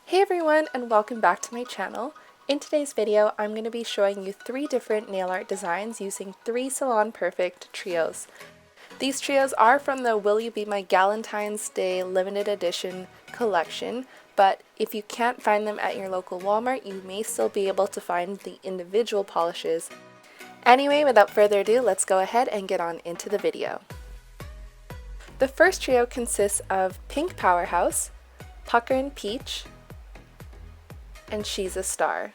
Hey everyone, and welcome back to my channel. In today's video, I'm going to be showing you 3 different nail art designs using 3 Salon Perfect trios. These trios are from the Will You Be My Galentine's Day limited edition collection, but if you can't find them at your local Walmart, you may still be able to find the individual polishes. Anyway, without further ado, let's go ahead and get on into the video. The first trio consists of Pink Powerhouse, Pucker and Peach, and She's a Star.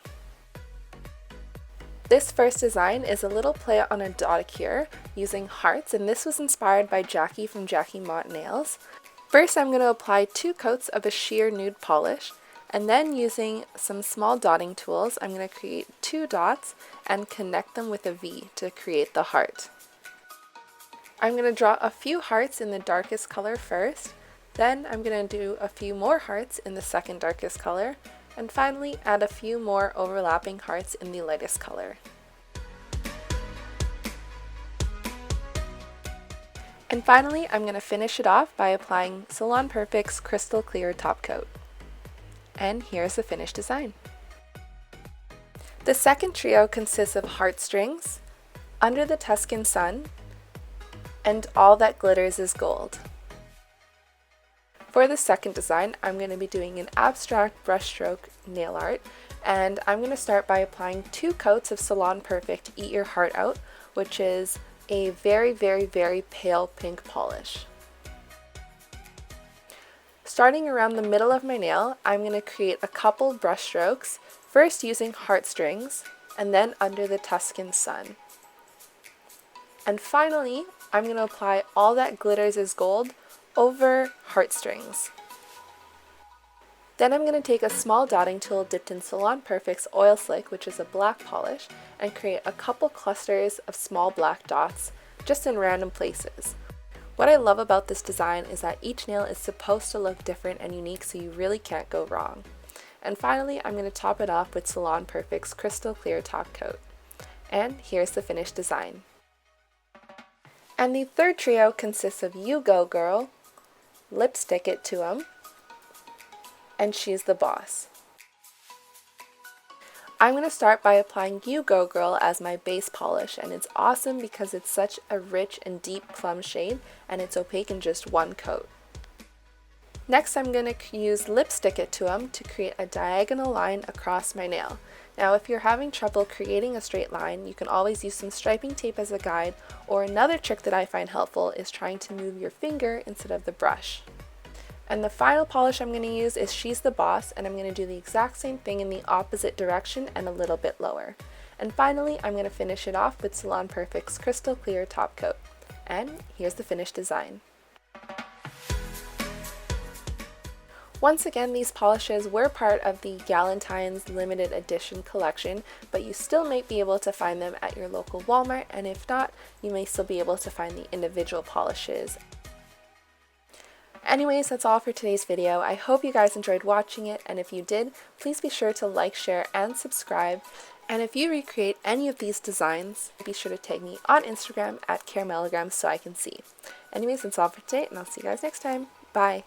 This first design is a little play on a dodicure using hearts, and this was inspired by Jackie from Jackie Mott Nails. First, I'm going to apply 2 coats of a sheer nude polish, and then using some small dotting tools, I'm going to create 2 dots and connect them with a V to create the heart. I'm going to draw a few hearts in the darkest color first, then I'm going to do a few more hearts in the second darkest color, and finally add a few more overlapping hearts in the lightest color. And finally, I'm going to finish it off by applying Salon Perfect's Crystal Clear top coat. And here's the finished design. The second trio consists of Heartstrings, Under the Tuscan Sun, and All That Glitters Is Gold. For the second design, I'm going to be doing an abstract brushstroke nail art, and I'm going to start by applying 2 coats of Salon Perfect Eat Your Heart Out, which is a very pale pink polish. Starting around the middle of my nail, I'm going to create a couple brush strokes, first using Heartstrings, and then Under the Tuscan Sun. And finally, I'm going to apply All That Glitters Is Gold over Heartstrings. Then I'm going to take a small dotting tool dipped in Salon Perfect's Oil Slick, which is a black polish, and create a couple clusters of small black dots, just in random places. What I love about this design is that each nail is supposed to look different and unique, so you really can't go wrong. And finally, I'm going to top it off with Salon Perfect's Crystal Clear top coat. And here's the finished design. And the third trio consists of You Go Girl, Lipstick It to 'em, and She's the Boss. I'm going to start by applying You Go Girl as my base polish, and it's awesome because it's such a rich and deep plum shade and it's opaque in just one coat. Next, I'm going to use Lipstick It to 'em to create a diagonal line across my nail. Now, if you're having trouble creating a straight line, you can always use some striping tape as a guide, or another trick that I find helpful is trying to move your finger instead of the brush. And the final polish I'm going to use is She's the Boss, and I'm going to do the exact same thing in the opposite direction and a little bit lower. And finally, I'm going to finish it off with Salon Perfect's Crystal Clear top coat. And here's the finished design. Once again, these polishes were part of the Galentine's limited edition collection, but you still might be able to find them at your local Walmart, and if not, you may still be able to find the individual polishes. Anyways, that's all for today's video. I hope you guys enjoyed watching it, and if you did, please be sure to like, share, and subscribe. And if you recreate any of these designs, be sure to tag me on Instagram at caramellogram so I can see. Anyways, that's all for today, and I'll see you guys next time. Bye!